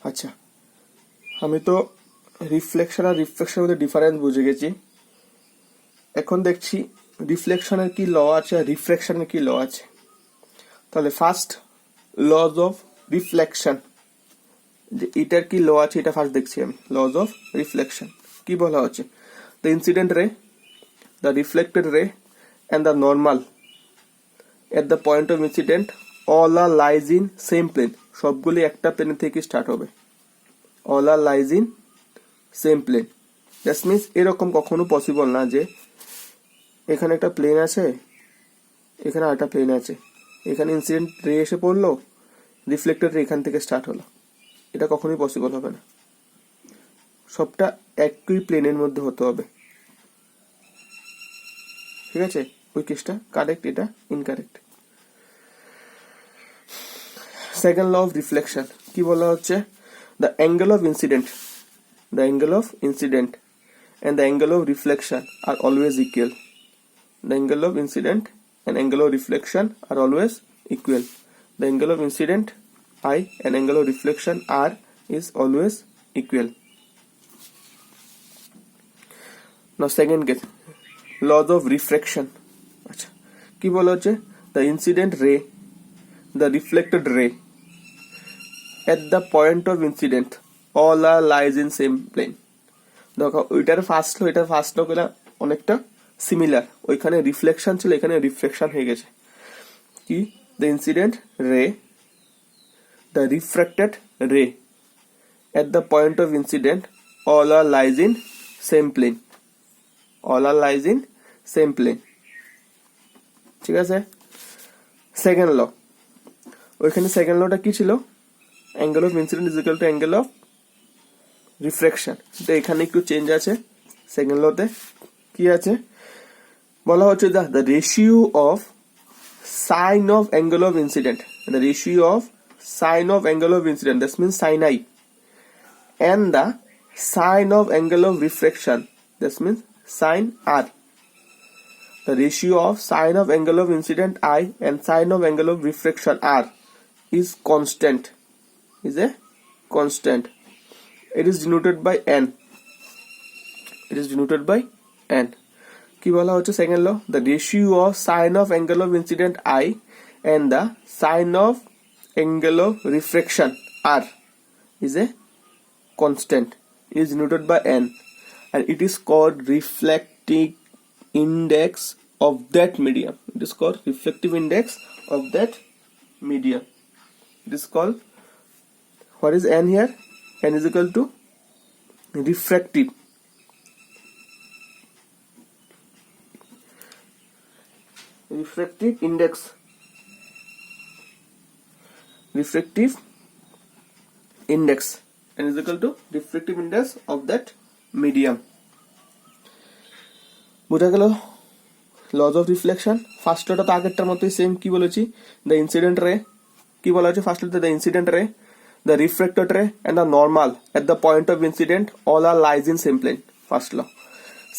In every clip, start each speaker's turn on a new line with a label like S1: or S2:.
S1: আচ্ছা, আমি তো রিফ্লেকশন আর রিফ্রাকশনের মধ্যে ডিফারেন্স বুঝে গেছি। এখন দেখছি রিফ্লেকশনের কি ল আছে আর রিফ্লেকশনের কি ল আছে। তাহলে ফার্স্ট লজ অফ রিফ্লেকশন, যে এটার কি ল আছে এটা ফার্স্ট দেখছি আমি। লজ অফ রিফ্লেকশন কি বলা হচ্ছে, the incident ray, the reflected ray and the normal at the point of incident all are lies in same plane. সবগুলি একটা প্লেন থেকে স্টার্ট হবে। All are lies in same plane, that means এরকম কখনো possible না যে এখানে একটা প্লেন আছে, এখানে আরেকটা প্লেন আছে, এখানে ইনসিডেন্ট রে এসে পড়লো, রিফ্লেক্টেড রে এখান থেকে স্টার্ট হলো। এটা কখনোই পসিবল হবে না। সবটা একই প্লেনের মধ্যে হতে হবে। ঠিক আছে, ওই কেসটা কারেক্ট, এটা incorrect. Second law of reflection কি বলা হচ্ছে, the angle of incident, the angle of incident and the angle of reflection are always equal. The angle of incident and angle of reflection are always equal. The angle of incident I and angle of reflection R is always equal. Now second case, laws of refraction. আচ্ছা, কি বলা হচ্ছে, the incident ray, the reflected ray at the point of incident all are lies in same plane. দেখো ওইটার first লো এটার first লো গুলা অনেকটা similar. ওইখানে রিফ্লেকশন ছিল, এখানে রিফ্লেকশন হয়ে গেছে। কি, the incident ray, the refracted ray at the point of incident all are lies in same plane. All are lies in same plane. ঠিক আছে, সেকেন্ড ল, ওইখানে সেকেন্ড লটা কি ছিল, angle of incident is equal to angle of refraction. তো এখানে একটু change আছে। সেকেন্ড লতে কি আছে বলা হচ্ছে, the ratio of sine of angle of incident, the ratio of sine of angle of incident, that means sign I, and the sine of angle of refraction, that means sine r. The ratio of sine of angle of incident I and sine of angle of refraction r is constant, is a constant. It is denoted by n. It is denoted by n. কি বলা হচ্ছে second law, the ratio of sine of angle of incident I and the sine of angle of refraction r is a constant, is denoted by n, and it is called reflective index of that medium. It is called reflective index of that medium. It is called, what is n here, n is equal to refractive index, refractive index, and is equal to refractive index of that medium. বোঝা গেল lodge of reflection. First লটা তো আগেরটার মতোই same. কি বলেছি, the incident রে, কি বলা হচ্ছে ফার্স্ট লতে, the incident ray, the reflected ray and the normal at the point of incident all are lies in same plane, first law.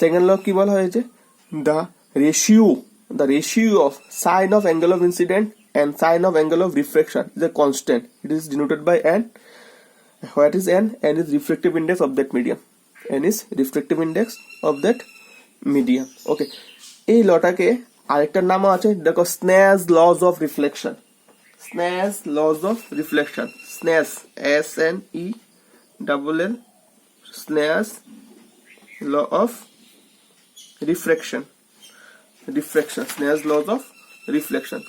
S1: Second law কি বলা হয়েছে, the ratio of sine of angle of incident and sine of angle of refraction is a constant. It is denoted by n. What is n? N is refractive index of that medium. N is refractive index of that medium. Okay, এই লটাকে আরেকটার নামও আছে, দেখো Snell's laws of reflection. Snell's laws of reflection, Snell's SNELL, Snell's law of refraction, Snell's laws of reflection,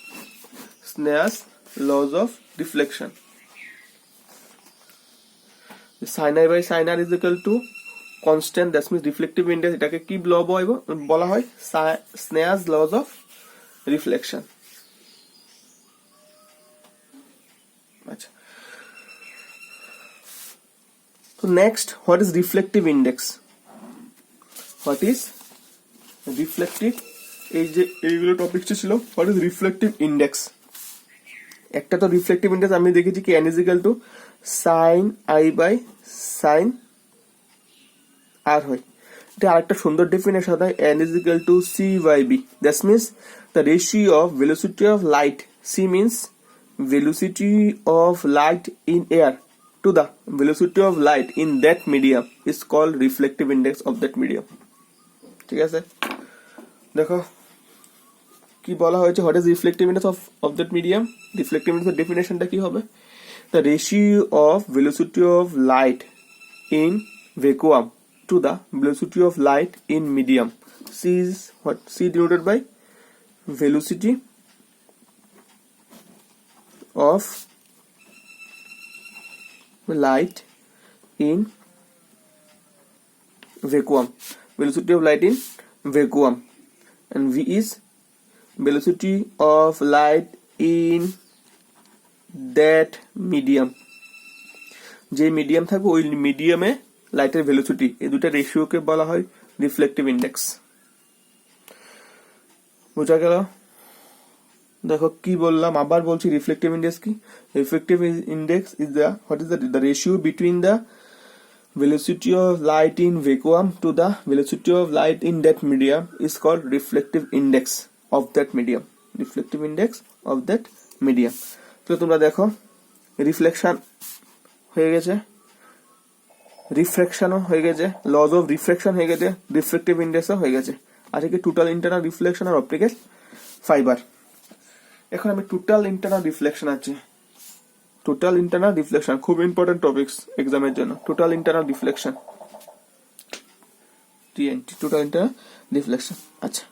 S1: Snell's laws of reflection. Sin I by sin R is equal to constant, that means reflective index, এটাকে কি বলা হয়, Snell's laws of reflection. আচ্ছা, so next, what is reflective index? What is reflective, এই যে এইগুলো টপিকটা ছিল, what is reflective index? একটা তো রিফ্লেক্টিভ ইন্ডেক্স আমি দেখেছি কি, n is equal to sin I by sin R হয়। এটা আরেকটা সুন্দর ডেফিনেশন হয়, n is equal to c by b, that means the ratio of velocity of light, c means velocity of light in air to to the velocity of light in that medium is called reflective index of that medium. ঠিক আছে, দেখো কি বলা হয়েছে, what is reflective index of that medium. Reflective ইন্ডেক্সের ডেফিনেশনটা কি হবে, the ratio of velocity of light in vacuum to the velocity of light in medium. C is what, C denoted by velocity of light in vacuum, velocity of light in vacuum, and v is velocity of light in that medium, যে medium থাকবে ওই মিডিয়ামে লাইটের velocity, এই দুটো রেশিওকে বলা হয় reflective index. বোঝা গেল? দেখো কি বললাম, আবার বলছি, রিফ্লেক্টিভ ইন্ডেক্স কি, reflective index is the what is the ratio between the velocity of light in vacuum to the velocity of light in that medium is called reflective index of that medium, reflective index of that medium। তো তোমরা দেখো reflection হয়ে গেছে, রিফ্র্যাকশনও হয়ে গেছে, lodge of refraction হয়ে গেছে, reflective ইন্ডেক্সও হয়ে গেছে, আর কি total internal reflection R optical fibre. এখন আমি টোটাল ইন্টারনাল রিফ্লেকশন আছে, টোটাল ইন্টারনাল রিফ্লেকশন খুব ইম্পর্টেন্ট টপিকস এক্সামের জন্য। Total internal reflection, TNT, total internal reflection. আচ্ছা,